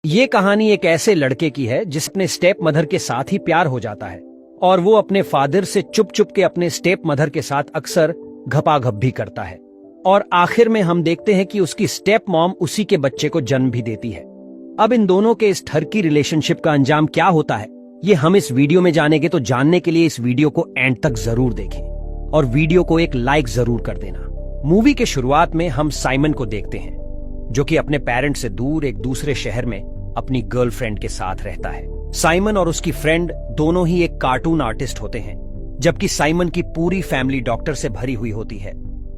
ये कहानी एक ऐसे लड़के की है जिसने स्टेप मदर के साथ ही प्यार हो जाता है और वो अपने फादर से चुप चुप के अपने स्टेप मदर के साथ अक्सर घपाघप भी करता है और आखिर में हम देखते हैं कि उसकी स्टेप मॉम उसी के बच्चे को जन्म भी देती है। अब इन दोनों के इस ठरकी रिलेशनशिप का अंजाम क्या होता है ये हम इस वीडियो में जानेंगे, तो जानने के लिए इस वीडियो को एंड तक जरूर देखें और वीडियो को एक लाइक जरूर कर देना। मूवी के शुरुआत में हम साइमन को देखते हैं जो कि अपने पेरेंट्स से दूर एक दूसरे शहर में अपनी गर्लफ्रेंड के साथ रहता है। साइमन और उसकी फ्रेंड दोनों ही एक कार्टून आर्टिस्ट होते हैं, जबकि साइमन की पूरी फैमिली डॉक्टर से भरी हुई होती है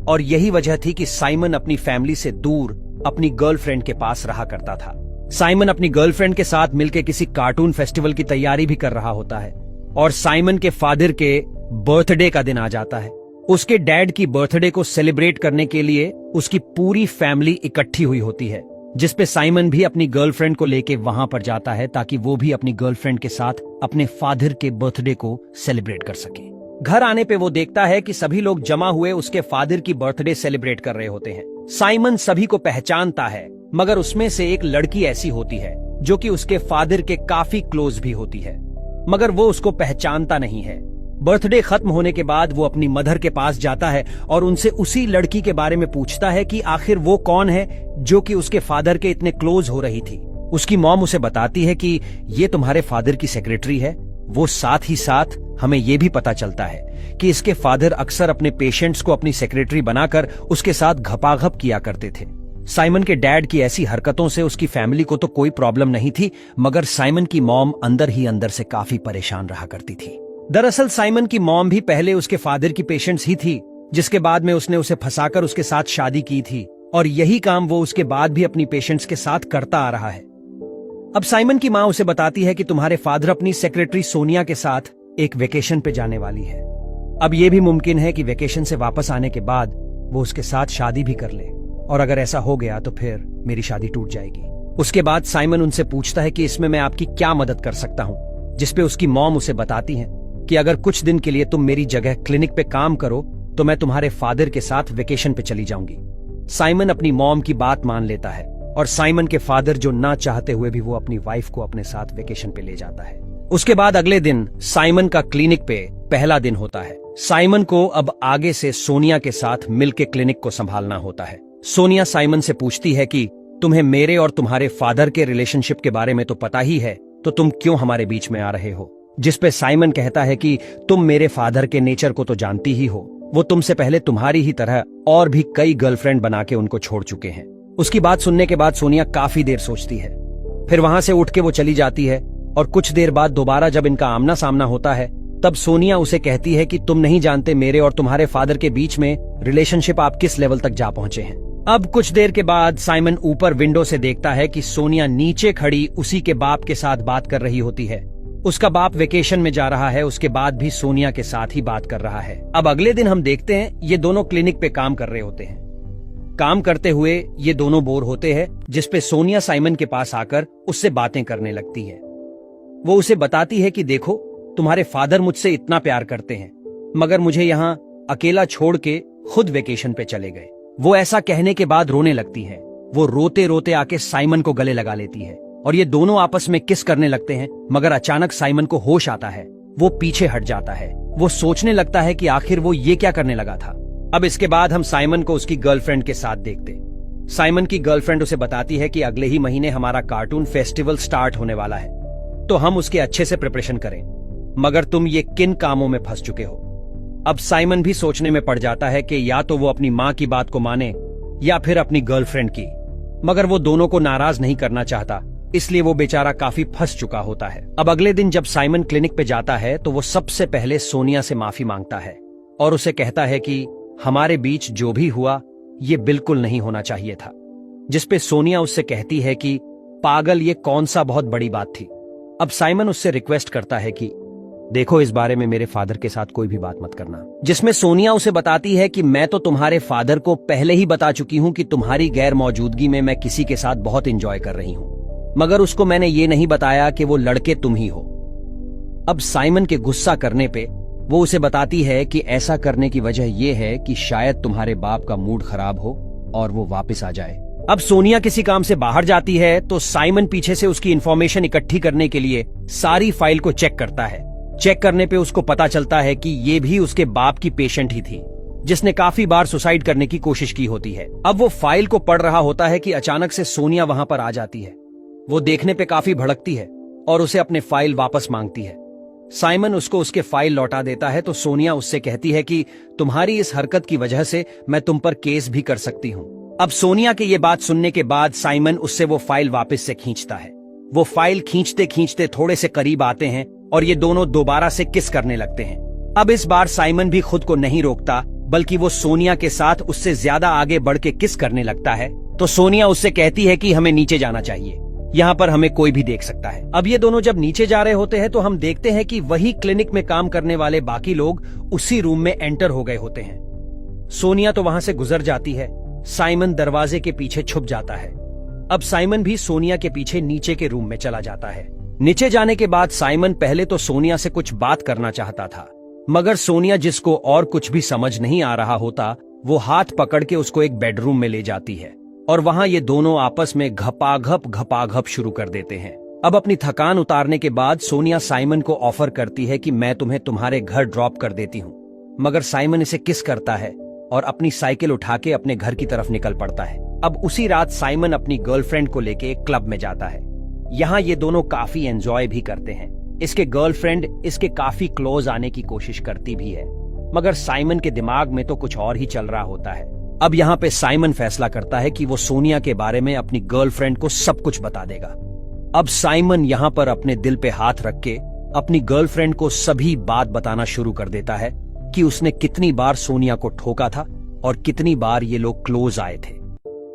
और यही वजह थी कि साइमन अपनी फैमिली से दूर अपनी गर्लफ्रेंड के पास रहा करता था। साइमन अपनी गर्लफ्रेंड के साथ मिलकर किसी कार्टून फेस्टिवल की तैयारी भी कर रहा होता है और साइमन के फादर के बर्थडे का दिन आ जाता है। उसके डैड की बर्थडे को सेलिब्रेट करने के लिए उसकी पूरी फैमिली इकट्ठी हुई होती है, जिसपे साइमन भी अपनी गर्लफ्रेंड को लेके वहां पर जाता है ताकि वो भी अपनी गर्लफ्रेंड के साथ अपने फादर के बर्थडे को सेलिब्रेट कर सके। घर आने पे वो देखता है कि सभी लोग जमा हुए उसके फादर की बर्थडे सेलिब्रेट कर रहे होते हैं। साइमन सभी को पहचानता है, मगर उसमें से एक लड़की ऐसी होती है जो कि उसके फादर के काफी क्लोज भी होती है, मगर वो उसको पहचानता नहीं है। बर्थडे खत्म होने के बाद वो अपनी मदर के पास जाता है और उनसे उसी लड़की के बारे में पूछता है कि आखिर वो कौन है जो कि उसके फादर के इतने क्लोज हो रही थी। उसकी मॉम उसे बताती है कि ये तुम्हारे फादर की सेक्रेटरी है। वो साथ ही साथ हमें ये भी पता चलता है कि इसके फादर अक्सर अपने पेशेंट्स को अपनी सेक्रेटरी बनाकर उसके साथ घपाघप किया करते थे। साइमन के डैड की ऐसी हरकतों से उसकी फैमिली को तो कोई प्रॉब्लम नहीं थी, मगर साइमन की मॉम अंदर ही अंदर से काफी परेशान रहा करती थी। दरअसल साइमन की मॉम भी पहले उसके फादर की पेशेंट्स ही थी, जिसके बाद में उसने उसे फंसाकर उसके साथ शादी की थी और यही काम वो उसके बाद भी अपनी पेशेंट्स के साथ करता आ रहा है। अब साइमन की माँ उसे बताती है कि तुम्हारे फादर अपनी सेक्रेटरी सोनिया के साथ एक वेकेशन पे जाने वाली है। अब यह भी मुमकिन है कि वेकेशन से वापस आने के बाद वो उसके साथ शादी भी कर ले और अगर ऐसा हो गया तो फिर मेरी शादी टूट जाएगी। उसके बाद साइमन उनसे पूछता है कि इसमें मैं आपकी क्या मदद कर सकता हूँ, जिसपे उसकी मॉम उसे बताती है कि अगर कुछ दिन के लिए तुम मेरी जगह क्लिनिक पे काम करो तो मैं तुम्हारे फादर के साथ वेकेशन पे चली जाऊंगी। साइमन अपनी मॉम की बात मान लेता है और साइमन के फादर जो ना चाहते हुए भी वो अपनी वाइफ को अपने साथ वेकेशन पे ले जाता है। उसके बाद अगले दिन साइमन का क्लिनिक पे पहला दिन होता है। साइमन को अब आगे से सोनिया के साथ मिलकर क्लिनिक को संभालना होता है। सोनिया साइमन से पूछती है कि तुम्हें मेरे और तुम्हारे फादर के रिलेशनशिप के बारे में तो पता ही है, तो तुम क्यों हमारे बीच में आ रहे हो? जिसपे साइमन कहता है कि तुम मेरे फादर के नेचर को तो जानती ही हो, वो तुमसे पहले तुम्हारी ही तरह और भी कई गर्लफ्रेंड बना के उनको छोड़ चुके हैं। उसकी बात सुनने के बाद सोनिया काफी देर सोचती है, फिर वहां से उठ के वो चली जाती है और कुछ देर बाद दोबारा जब इनका आमना सामना होता है तब सोनिया उसे कहती है कि तुम नहीं जानते मेरे और तुम्हारे फादर के बीच में रिलेशनशिप आप किस लेवल तक जा पहुंचे हैं। अब कुछ देर के बाद साइमन ऊपर विंडो से देखता है कि सोनिया नीचे खड़ी उसी के बाप के साथ बात कर रही होती है। उसका बाप वेकेशन में जा रहा है, उसके बाद भी सोनिया के साथ ही बात कर रहा है। अब अगले दिन हम देखते हैं ये दोनों क्लिनिक पे काम कर रहे होते हैं। काम करते हुए ये दोनों बोर होते हैं, जिसपे सोनिया साइमन के पास आकर उससे बातें करने लगती है। वो उसे बताती है कि देखो तुम्हारे फादर मुझसे इतना प्यार करते हैं, मगर मुझे यहाँ अकेला छोड़ के खुद वेकेशन पे चले गए। वो ऐसा कहने के बाद रोने लगती है। वो रोते रोते आके साइमन को गले लगा लेती है और ये दोनों आपस में किस करने लगते हैं, मगर अचानक साइमन को होश आता है। वो पीछे हट जाता है। वो सोचने लगता है कि आखिर वो ये क्या करने लगा था। अब इसके बाद हम साइमन को उसकी गर्लफ्रेंड के साथ देखते। साइमन की गर्लफ्रेंड उसे बताती है कि अगले ही महीने हमारा कार्टून फेस्टिवल स्टार्ट होने वाला है, तो हम उसके अच्छे से प्रिपरेशन करें, मगर तुम ये किन कामों में फंस चुके हो। अब साइमन भी सोचने में पड़ जाता है कि या तो वो अपनी माँ की बात को माने या फिर अपनी गर्लफ्रेंड की, मगर वो दोनों को नाराज नहीं करना चाहता, इसलिए वो बेचारा काफी फंस चुका होता है। अब अगले दिन जब साइमन क्लिनिक पे जाता है तो वो सबसे पहले सोनिया से माफी मांगता है और उसे कहता है कि हमारे बीच जो भी हुआ ये बिल्कुल नहीं होना चाहिए था, जिसपे सोनिया उससे कहती है कि पागल, ये कौन सा बहुत बड़ी बात थी। अब साइमन उससे रिक्वेस्ट करता है कि देखो इस बारे में मेरे फादर के साथ कोई भी बात मत करना, जिसमें सोनिया उसे बताती है कि मैं तो तुम्हारे फादर को पहले ही बता चुकी हूं कि तुम्हारी गैर मौजूदगी में मैं किसी के साथ बहुत एंजॉय कर रही हूं, मगर उसको मैंने ये नहीं बताया कि वो लड़के तुम ही हो। अब साइमन के गुस्सा करने पे वो उसे बताती है कि ऐसा करने की वजह यह है कि शायद तुम्हारे बाप का मूड खराब हो और वो वापस आ जाए अब सोनिया किसी काम से बाहर जाती है तो साइमन पीछे से उसकी इंफॉर्मेशन इकट्ठी करने के लिए सारी फाइल को चेक करता है। चेक करने पे उसको पता चलता है कि ये भी उसके बाप की पेशेंट ही थी, जिसने काफी बार सुसाइड करने की कोशिश की होती है। अब वो फाइल को पढ़ रहा होता है कि अचानक से सोनिया वहां पर आ जाती है। वो देखने पे काफी भड़कती है और उसे अपने फाइल वापस मांगती है। साइमन उसको उसके फाइल लौटा देता है तो सोनिया उससे कहती है कि तुम्हारी इस हरकत की वजह से मैं तुम पर केस भी कर सकती हूँ। अब सोनिया के ये बात सुनने के बाद साइमन उससे वो फाइल वापस से खींचता है। वो फाइल खींचते खींचते थोड़े से करीब आते हैं और ये दोनों दोबारा से किस करने लगते हैं। अब इस बार साइमन भी खुद को नहीं रोकता, बल्कि वो सोनिया के साथ उससे ज्यादा आगे बढ़ के किस करने लगता है। तो सोनिया उससे कहती है कि हमें नीचे जाना चाहिए, यहाँ पर हमें कोई भी देख सकता है। अब ये दोनों जब नीचे जा रहे होते हैं तो हम देखते हैं कि वही क्लिनिक में काम करने वाले बाकी लोग उसी रूम में एंटर हो गए होते हैं। सोनिया तो वहां से गुजर जाती है। साइमन दरवाजे के पीछे छुप जाता है। अब साइमन भी सोनिया के पीछे नीचे के रूम में चला जाता है। नीचे जाने के बाद साइमन पहले तो सोनिया से कुछ बात करना चाहता था, मगर सोनिया, जिसको और कुछ भी समझ नहीं आ रहा होता, वो हाथ पकड़ के उसको एक बेडरूम में ले जाती है और वहां ये दोनों आपस में घपाघप शुरू कर देते हैं। अब अपनी थकान उतारने के बाद सोनिया साइमन को ऑफर करती है कि मैं तुम्हें तुम्हारे घर ड्रॉप कर देती हूँ, मगर साइमन इसे किस करता है और अपनी साइकिल उठा के अपने घर की तरफ निकल पड़ता है। अब उसी रात साइमन अपनी गर्लफ्रेंड को लेके एक क्लब में जाता है। यहाँ ये दोनों काफी एंजॉय भी करते हैं। इसके गर्लफ्रेंड इसके काफी क्लोज आने की कोशिश करती भी है, मगर साइमन के दिमाग में तो कुछ और ही चल रहा होता है। अब यहाँ पे साइमन फैसला करता है कि वो सोनिया के बारे में अपनी गर्लफ्रेंड को सब कुछ बता देगा। अब साइमन यहाँ पर अपने दिल पे हाथ रख के अपनी गर्लफ्रेंड को सभी बात बताना शुरू कर देता है कि उसने कितनी बार सोनिया को ठोका था और कितनी बार ये लोग क्लोज आए थे।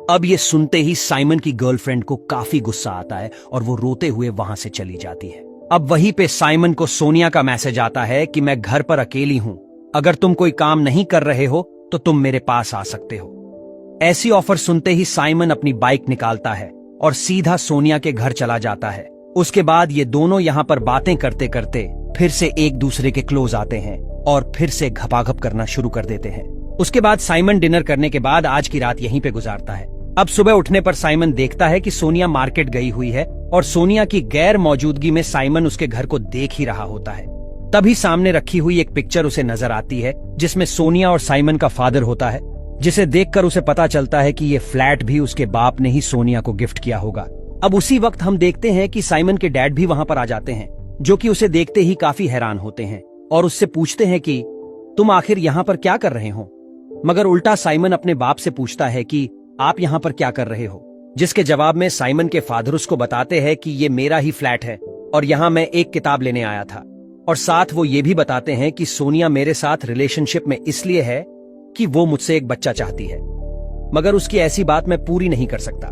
अब ये सुनते ही साइमन की गर्लफ्रेंड को काफी गुस्सा आता है और वो रोते हुए वहां से चली जाती है। अब वहीं पे साइमन को सोनिया का मैसेज आता है कि मैं घर पर अकेली हूं, अगर तुम कोई काम नहीं कर रहे हो तो तुम मेरे पास आ सकते हो। ऐसी ऑफर सुनते ही साइमन अपनी बाइक निकालता है और सीधा सोनिया के घर चला जाता है। उसके बाद ये दोनों यहाँ पर बातें करते करते फिर से एक दूसरे के क्लोज आते हैं और फिर से घपाघप करना शुरू कर देते हैं। उसके बाद साइमन डिनर करने के बाद आज की रात यहीं पे गुजारता है। अब सुबह उठने पर साइमन देखता है कि सोनिया मार्केट गई हुई है और सोनिया की गैर मौजूदगी में साइमन उसके घर को देख ही रहा होता है। तभी सामने रखी हुई एक पिक्चर उसे नजर आती है जिसमें सोनिया और साइमन का फादर होता है, जिसे देखकर उसे पता चलता है कि ये फ्लैट भी उसके बाप ने ही सोनिया को गिफ्ट किया होगा। अब उसी वक्त हम देखते हैं कि साइमन के डैड भी वहां पर आ जाते हैं, जो कि उसे देखते ही काफी हैरान होते हैं और उससे पूछते हैं कि तुम आखिर यहाँ पर क्या कर रहे हो। मगर उल्टा साइमन अपने बाप से पूछता है कि आप यहाँ पर क्या कर रहे हो, जिसके जवाब में साइमन के फादर उसको बताते हैं कि ये मेरा ही फ्लैट है और यहाँ मैं एक किताब लेने आया था, और साथ वो ये भी बताते हैं कि सोनिया मेरे साथ रिलेशनशिप में इसलिए है कि वो मुझसे एक बच्चा चाहती है, मगर उसकी ऐसी बात मैं पूरी नहीं कर सकता,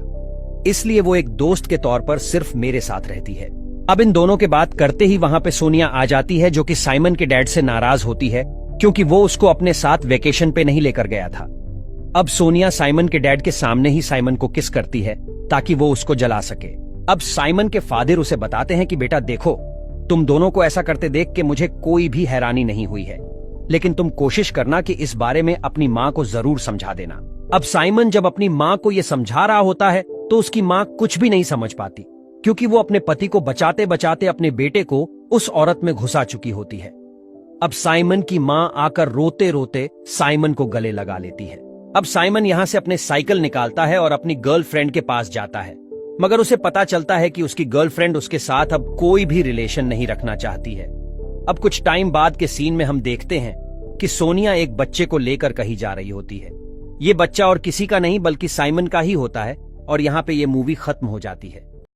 इसलिए वो एक दोस्त के तौर पर सिर्फ मेरे साथ रहती है। अब इन दोनों के बात करते ही वहां पे सोनिया आ जाती है, जो कि साइमन के डैड से नाराज होती है क्योंकि वो उसको अपने साथ वेकेशन पे नहीं लेकर गया था। अब सोनिया साइमन के डैड के सामने ही साइमन को किस करती है ताकि वो उसको जला सके। अब साइमन के फादर उसे बताते हैं कि बेटा देखो, तुम दोनों को ऐसा करते देख के मुझे कोई भी हैरानी नहीं हुई है, लेकिन तुम कोशिश करना कि इस बारे में अपनी माँ को जरूर समझा देना। अब साइमन जब अपनी माँ को ये समझा रहा होता है तो उसकी माँ कुछ भी नहीं समझ पाती, क्योंकि वो अपने पति को बचाते बचाते अपने बेटे को उस औरत में घुसा चुकी होती है। अब साइमन की माँ आकर रोते रोते साइमन को गले लगा लेती है। अब साइमन यहाँ से अपने साइकिल निकालता है और अपनी गर्लफ्रेंड के पास जाता है, मगर उसे पता चलता है कि उसकी गर्लफ्रेंड उसके साथ अब कोई भी रिलेशन नहीं रखना चाहती है। अब कुछ टाइम बाद के सीन में हम देखते हैं कि सोनिया एक बच्चे को लेकर कहीं जा रही होती है। ये बच्चा और किसी का नहीं बल्कि साइमन का ही होता है और यहाँ पे ये मूवी खत्म हो जाती है।